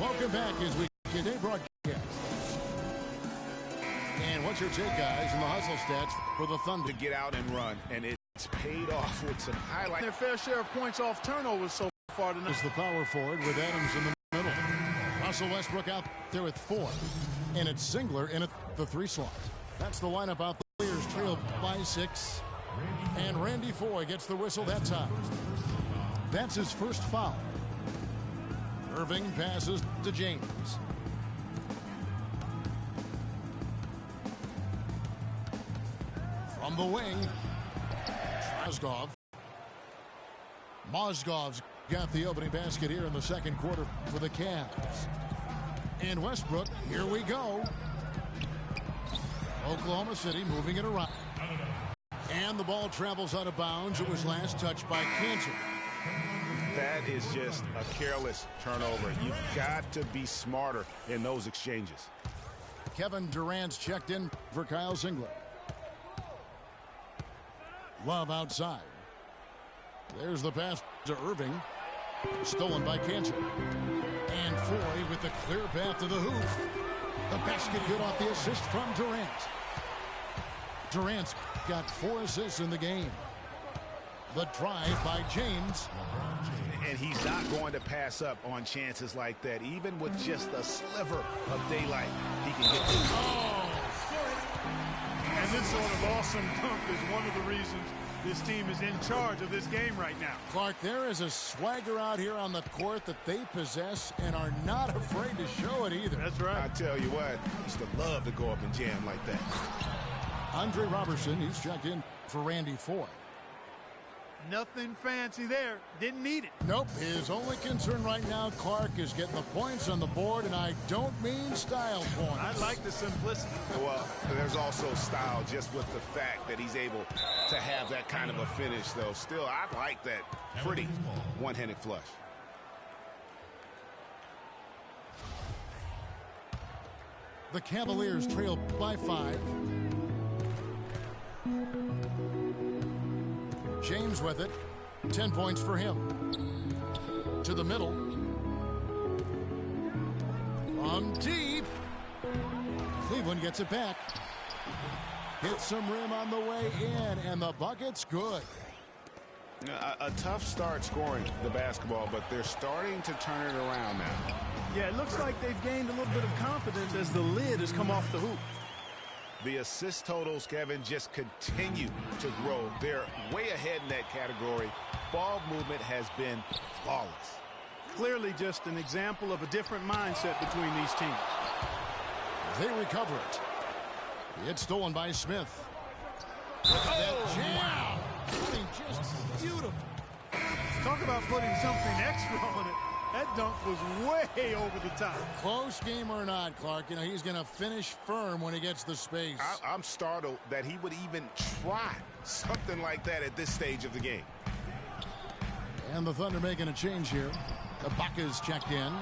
Welcome back as we today broadcast. And what's your take, guys, in the hustle stats for the Thunder? To get out and run, and it's paid off with some highlights. Their fair share of points off turnovers so far tonight. Is the power forward with Adams in the middle. Russell Westbrook out there with 4. And it's Singler in the 3 slot. That's the lineup out. The Warriors trailed by 6. And Randy Foye gets the whistle that time. That's his first foul. Irving passes to James. From the wing, Mozgov's got the opening basket here in the second quarter for the Cavs. And Westbrook, here we go. Oklahoma City moving it around. And the ball travels out of bounds. It was last touched by Kanter. That is just a careless turnover. You've got to be smarter in those exchanges. Kevin Durant's checked in for Kyle Singler. Love outside. There's the pass to Irving. Stolen by Kanter. And Foye with the clear path to the hoop. The basket good off the assist from Durant. Durant's got 4 assists in the game. The drive by James. And he's not going to pass up on chances like that. Even with just a sliver of daylight, he can get through. Oh! And this sort of awesome dunk is one of the reasons this team is in charge of this game right now. Clark, there is a swagger out here on the court that they possess and are not afraid to show it either. That's right. I tell you what, I used to love to go up and jam like that. Andre Robertson, he's checked in for Randy Foye. Nothing fancy there. Didn't need it. Nope. His only concern right now, Clark, is getting the points on the board, and I don't mean style points. I like the simplicity. Well, there's also style just with the fact that he's able to have that kind of a finish, though. Still, I like that pretty one-handed flush. The Cavaliers trail by 5. James with it. 10 points for him. To the middle. From deep. Cleveland gets it back. Hits some rim on the way in, and the bucket's good. A tough start scoring the basketball, but they're starting to turn it around now. Yeah, it looks like they've gained a little bit of confidence as the lid has come off the hoop. The assist totals, Kevin, just continue to grow. They're way ahead in that category. Ball movement has been flawless. Clearly just an example of a different mindset between these teams. They recover it. It's stolen by Smith. Look at that jam. I mean, just beautiful. Talk about putting something extra on it. That dunk was way over the top. Close game or not, Clark, you know, he's going to finish firm when he gets the space. I'm startled that he would even try something like that at this stage of the game. And the Thunder making a change here. Ibaka's checked in.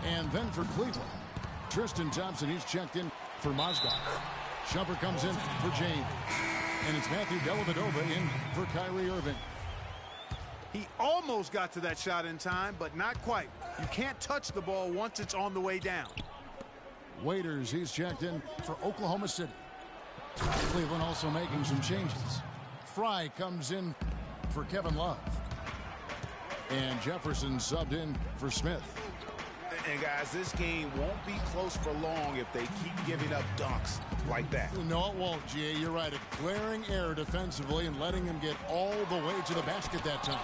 And then for Cleveland, Tristan Thompson, he's checked in for Mozgov. Shumpert comes in for James. And it's Matthew Dellavedova in for Kyrie Irving. He almost got to that shot in time, but not quite. You can't touch the ball once it's on the way down. Waiters, he's checked in for Oklahoma City. Cleveland also making some changes. Fry comes in for Kevin Love. And Jefferson subbed in for Smith. And guys, this game won't be close for long if they keep giving up dunks like that. No, it won't, G.A. You're right. A glaring error defensively and letting him get all the way to the basket that time.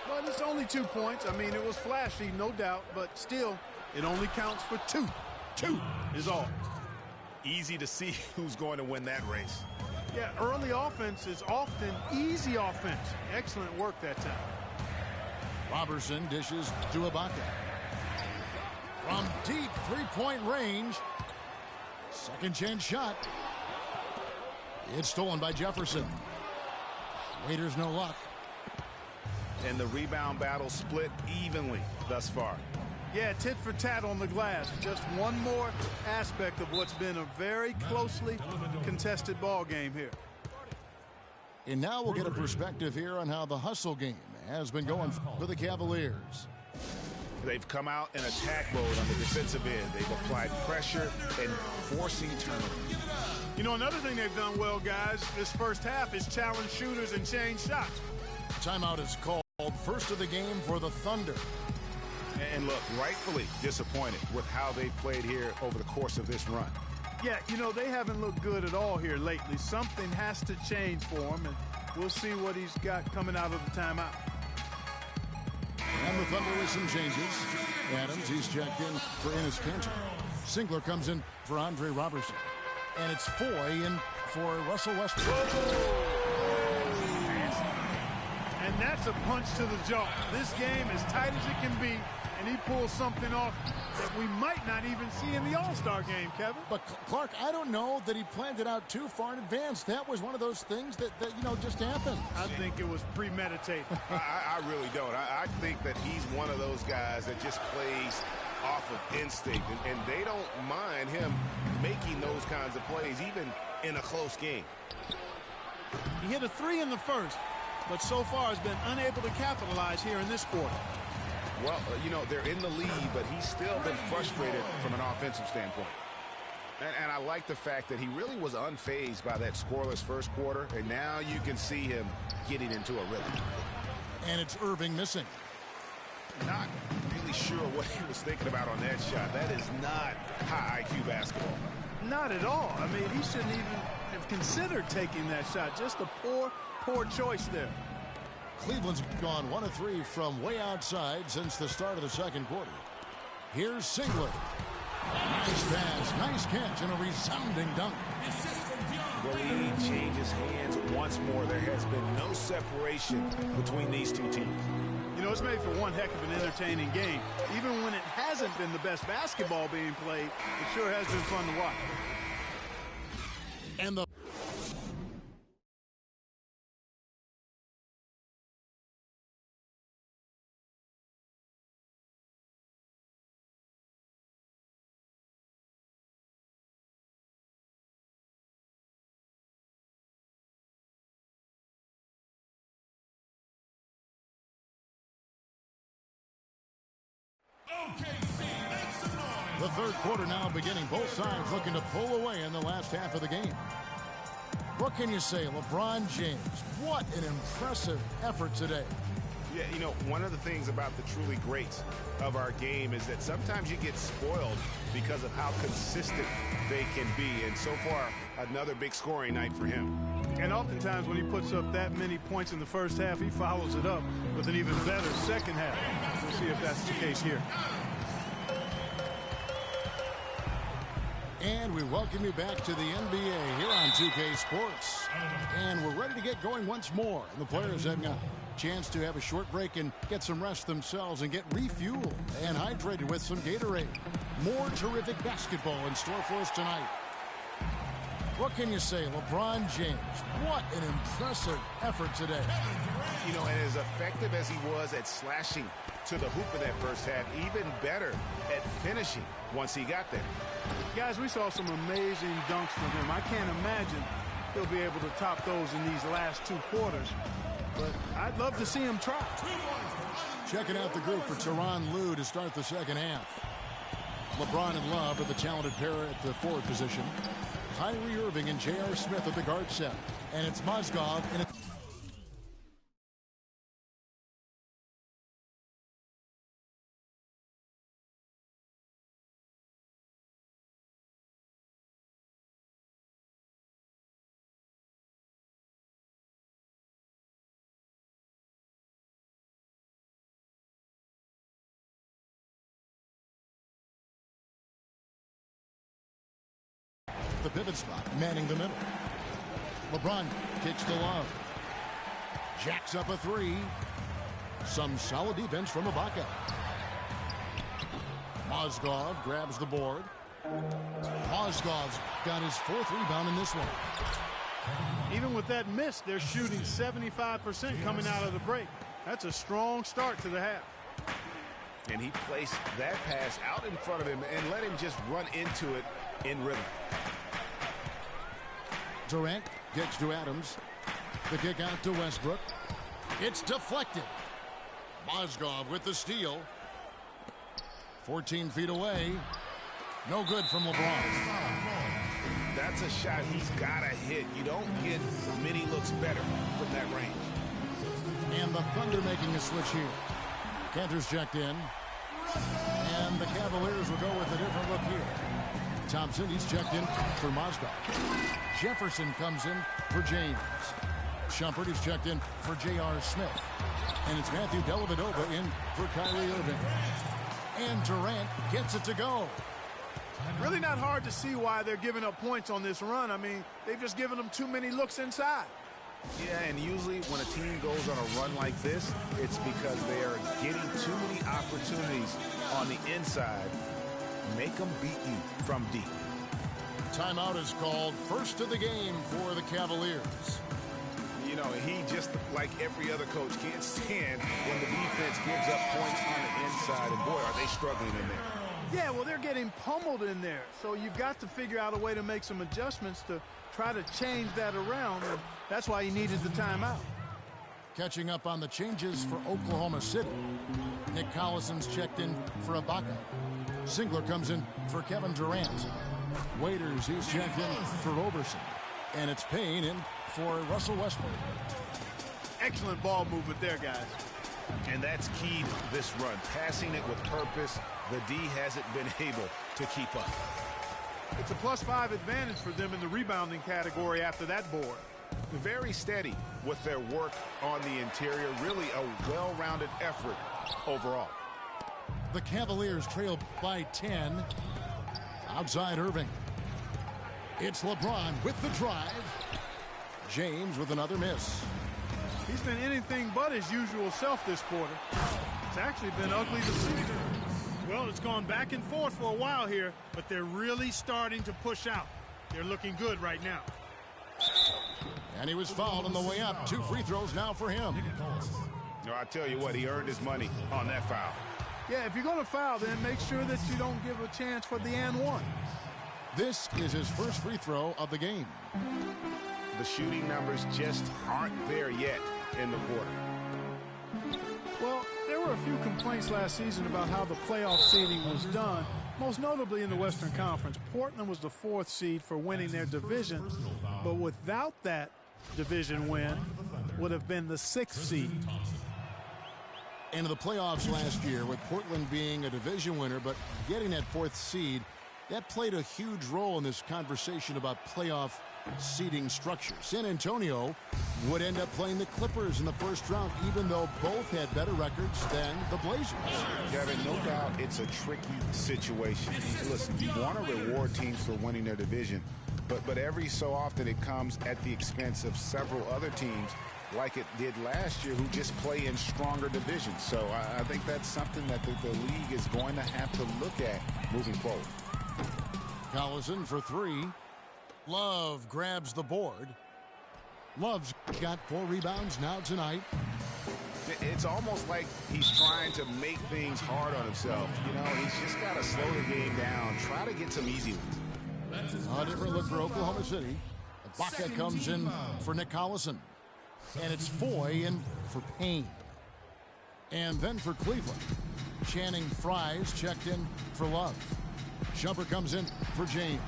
Well, it's only 2 points. I mean, it was flashy, no doubt, but still, it only counts for 2. 2 is all. Easy to see who's going to win that race. Yeah, early offense is often easy offense. Excellent work that time. Robertson dishes to Ibaka. From deep three-point range. Second chance shot. It's stolen by Jefferson. Waiters no luck. And the rebound battle split evenly thus far. Yeah, tit for tat on the glass. Just one more aspect of what's been a very closely contested ball game here. And now we'll get a perspective here on how the hustle game has been going for the Cavaliers. They've come out in attack mode on the defensive end. They've applied pressure and forcing turnovers. You know, another thing they've done well, guys, this first half is challenge shooters and change shots. Timeout is called, first of the game for the Thunder. And look, rightfully disappointed with how they've played here over the course of this run. Yeah, you know, they haven't looked good at all here lately. Something has to change for him, and we'll see what he's got coming out of the timeout. And the Thunder with some changes. Adams, he's checked in for Enes Kanter. Singler comes in for Andre Robertson. And it's Foy in for Russell Westbrook. And that's a punch to the jaw. This game as tight as it can be, and he pulls something off that we might not even see in the All-Star game, Kevin. But Clark, I don't know that he planned it out too far in advance. That was one of those things that you know, just happened. I think it was premeditated. I really don't. I think that he's one of those guys that just plays off of instinct, and they don't mind him making those kinds of plays, even in a close game. He hit a three in the first, but so far has been unable to capitalize here in this quarter. Well, you know, they're in the lead, but he's still been frustrated from an offensive standpoint. And I like the fact that he really was unfazed by that scoreless first quarter, and now you can see him getting into a rhythm. And it's Irving missing. Not really sure what he was thinking about on that shot. That is not high IQ basketball. Not at all. I mean, he shouldn't even have considered taking that shot. Just a poor choice there. Cleveland's gone 1 of 3 from way outside since the start of the second quarter. Here's Singler. Nice pass, nice catch, and a resounding dunk. The lead changes hands once more. There has been no separation between these two teams. You know, it's made for one heck of an entertaining game. Even when it hasn't been the best basketball being played, it sure has been fun to watch. And the The third quarter now beginning. Both sides looking to pull away in the last half of the game. What can you say? LeBron James, what an impressive effort today. Yeah, you know, one of the things about the truly greats of our game is that sometimes you get spoiled because of how consistent they can be. And so far, another big scoring night for him. And oftentimes when he puts up that many points in the first half, he follows it up with an even better second half. We'll see if that's the case here. And we welcome you back to the NBA here on 2K Sports. And we're ready to get going once more. And the players have got a chance to have a short break and get some rest themselves and get refueled and hydrated with some Gatorade. More terrific basketball in store for us tonight. What can you say? LeBron James, what an impressive effort today. You know, and as effective as he was at slashing to the hoop in that first half, even better at finishing once he got there. Guys, we saw some amazing dunks from him. I can't imagine he'll be able to top those in these last two quarters, but I'd love to see him try. Checking out the group for Tyronn Lue to start the second half. LeBron and Love are the talented pair at the forward position. Kyrie Irving and J.R. Smith at the guard set. And it's Mozgov in it. The pivot spot, manning the middle. LeBron kicks to Love. Jacks up a three. Some solid defense from Ibaka. Mozgov grabs the board. Mozgov's got his fourth rebound in this one. Even with that miss, they're shooting 75% coming out of the break. That's a strong start to the half. And he placed that pass out in front of him and let him just run into it in rhythm. Durant kicks to Adams. The kick out to Westbrook. It's deflected. Mozgov with the steal. 14 feet away. No good from LeBron. That's a shot he's got to hit. You don't get many looks better from that range. And the Thunder making a switch here. Kanter's checked in. And the Cavaliers will go with a different look here. Thompson, he's checked in for Mozgov. Jefferson comes in for James. Shumpert, he's checked in for J.R. Smith. And it's Matthew Dellavedova in for Kyrie Irving. And Durant gets it to go. Really not hard to see why they're giving up points on this run. I mean, they've just given them too many looks inside. Yeah, and usually when a team goes on a run like this, it's because they are getting too many opportunities on the inside. Make them beat you from deep. Timeout is called. First of the game for the Cavaliers. You know, he just, like every other coach, can't stand when the defense gives up points on the inside. And boy, are they struggling in there. Yeah, well, they're getting pummeled in there. So you've got to figure out a way to make some adjustments to try to change that around. And that's why he needed the timeout. Catching up on the changes for Oklahoma City. Nick Collison's checked in for Ibaka. Singler comes in for Kevin Durant. Waiters, he's checked in for Roberson. And it's Payne in for Russell Westbrook. Excellent ball movement there, guys. And that's key to this run. Passing it with purpose. The D hasn't been able to keep up. It's a +5 advantage for them in the rebounding category after that board. Very steady with their work on the interior. Really a well-rounded effort overall. The Cavaliers trail by 10. Outside Irving. It's LeBron with the drive. James with another miss. He's been anything but his usual self this quarter. It's actually been ugly to see. Well, it's gone back and forth for a while here, but they're really starting to push out. They're looking good right now. And he was fouled on the way up. 2 free throws now for him. No, I tell you what, he earned his money on that foul. Yeah, if you're going to foul, then make sure that you don't give a chance for the and one. This is his first free throw of the game. The shooting numbers just aren't there yet in the quarter. Well, there were a few complaints last season about how the playoff seeding was done, most notably in the Western Conference. Portland was the 4th seed for winning their division, but without that division win, would have been the 6th seed. Into the playoffs last year with Portland being a division winner, but getting that 4th seed, that played a huge role in this conversation about playoff seeding structure. San Antonio would end up playing the Clippers in the first round, even though both had better records than the Blazers. Kevin, no doubt it's a tricky situation. Listen, you want to reward teams for winning their division, but every so often it comes at the expense of several other teams like it did last year who just play in stronger divisions. So I think that's something that the league is going to have to look at moving forward. Collison for 3. Love grabs the board. Love's got 4 rebounds now tonight. It's almost like he's trying to make things hard on himself. You know, he's just got to slow the game down, try to get some easy ones. A different look for Oklahoma City. Ibaka comes in for Nick Collison. And it's Foy in for Payne. And then for Cleveland, Channing Frye's checked in for Love. Shumpert comes in for James.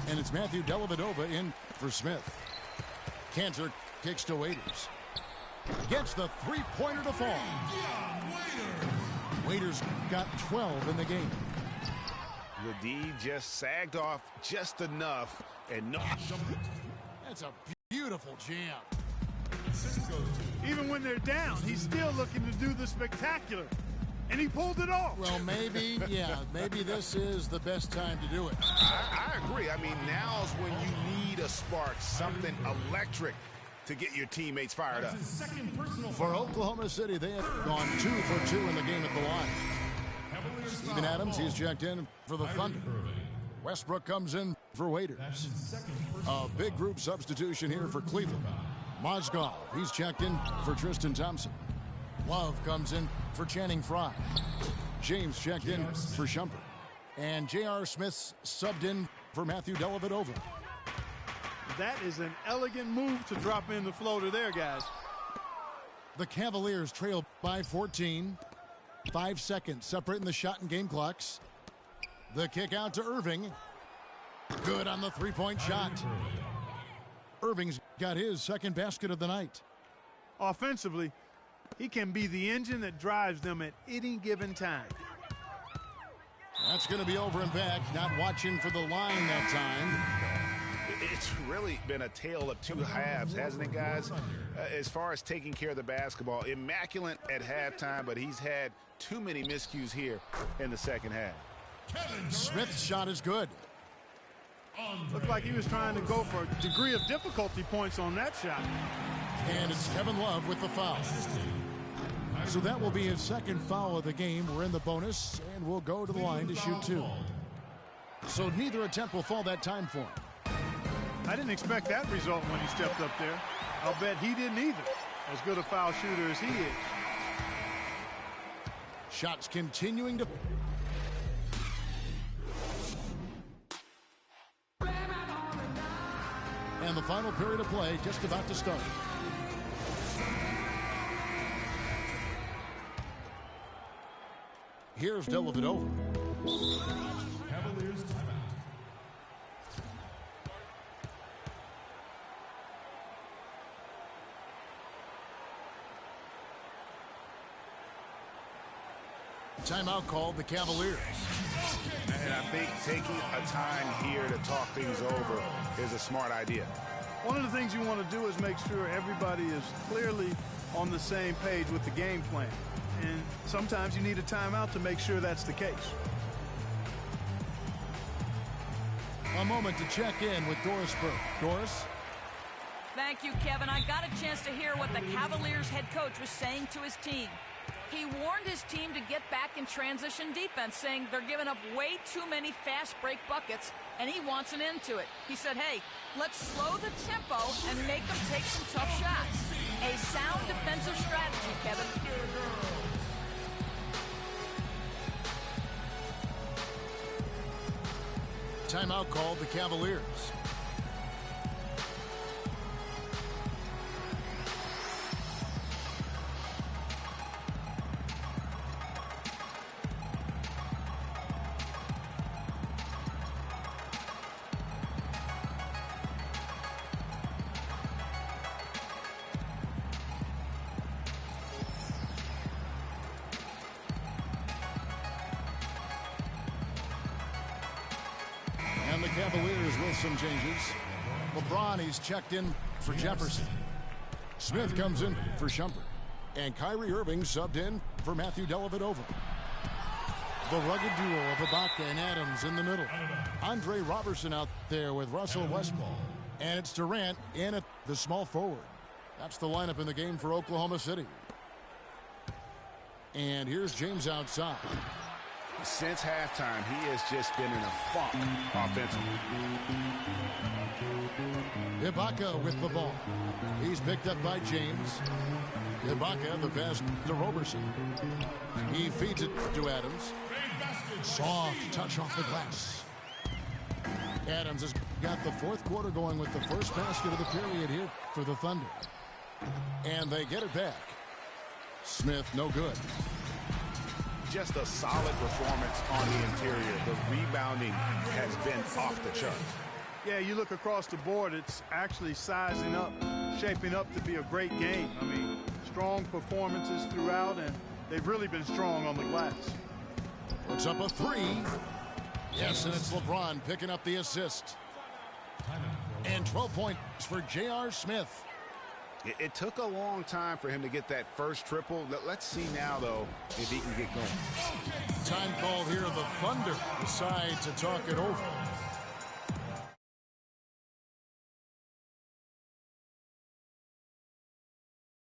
And it's Matthew Dellavedova in for Smith. Kanter kicks to Waiters. Gets the 3-pointer to fall. Waiters got 12 in the game. The D just sagged off just enough. And no. That's a beautiful jam. Even when they're down, he's still looking to do the spectacular. And he pulled it off. Well, maybe, yeah, maybe this is the best time to do it. I agree. I mean, now's when you need a spark, something electric to get your teammates fired up. For Oklahoma City, they have gone 2 for 2 in the game at the line. Steven Adams, he's checked in for the Thunder. Westbrook comes in for Waiters. A big group substitution here for Cleveland. Mozgov, he's checked in for Tristan Thompson. Love comes in for Channing Frye. James checked in for Shumpert. And J.R. Smith subbed in for Matthew Dellavedova. That is an elegant move to drop in the floater there, guys. The Cavaliers trail by 14. 5 seconds separating the shot and game clocks. The kick out to Irving. Good on the three-point shot. Irving's got his second basket of the night. Offensively, he can be the engine that drives them at any given time. That's going to be over and back. Not watching for the line that time. It's really been a tale of two halves, hasn't it, guys? As far as taking care of the basketball, immaculate at halftime, but he's had too many miscues here in the second half. Smith's shot is good. Looked like he was trying to go for a degree of difficulty points on that shot. And it's Kevin Love with the foul. So that will be his second foul of the game. We're in the bonus, and we'll go to the line to shoot 2. So neither attempt will fall that time for him. I didn't expect that result when he stepped up there. I'll bet he didn't either. As good a foul shooter as he is. Shots continuing to... And the final period of play just about to start. Here's Dellavedova. Cavaliers timeout. Timeout called the Cavaliers. And I think taking a time here to talk things over is a smart idea. One of the things you want to do is make sure everybody is clearly on the same page with the game plan. And sometimes you need a timeout to make sure that's the case. A moment to check in with Doris Burke. Doris? Thank you, Kevin. I got a chance to hear what the Cavaliers head coach was saying to his team. He warned his team to get back in transition defense, saying they're giving up way too many fast break buckets, and he wants an end to it. He said, hey, let's slow the tempo and make them take some tough shots. A sound defensive strategy, Kevin. Timeout called the Cavaliers. And the Cavaliers with some changes. LeBron, he's checked in for Jefferson. Smith comes in for Shumpert. And Kyrie Irving subbed in for Matthew Dellavedova. The rugged duo of Ibaka and Adams in the middle. Andre Robertson out there with Russell Westbrook. And it's Durant in at the small forward. That's the lineup in the game for Oklahoma City. And here's James outside. Since halftime, he has just been in a funk offensively. Ibaka with the ball. He's picked up by James. Ibaka the pass to Robertson. He feeds it to Adams. Soft touch off the glass. Adams has got the fourth quarter going with the first basket of the period here for the Thunder. And they get it back. Smith no good. Just a solid performance on the interior. The rebounding has been off the charts. Yeah, you look across the board, it's actually sizing up, shaping up to be a great game. I mean, strong performances throughout, and they've really been strong on the glass. Puts up a three. Yes, and it's LeBron picking up the assist. And 12 points for J.R. Smith. It took a long time for him to get that first triple. Let's see now, though, if he can get going. Time call here. The Thunder decide to talk it over.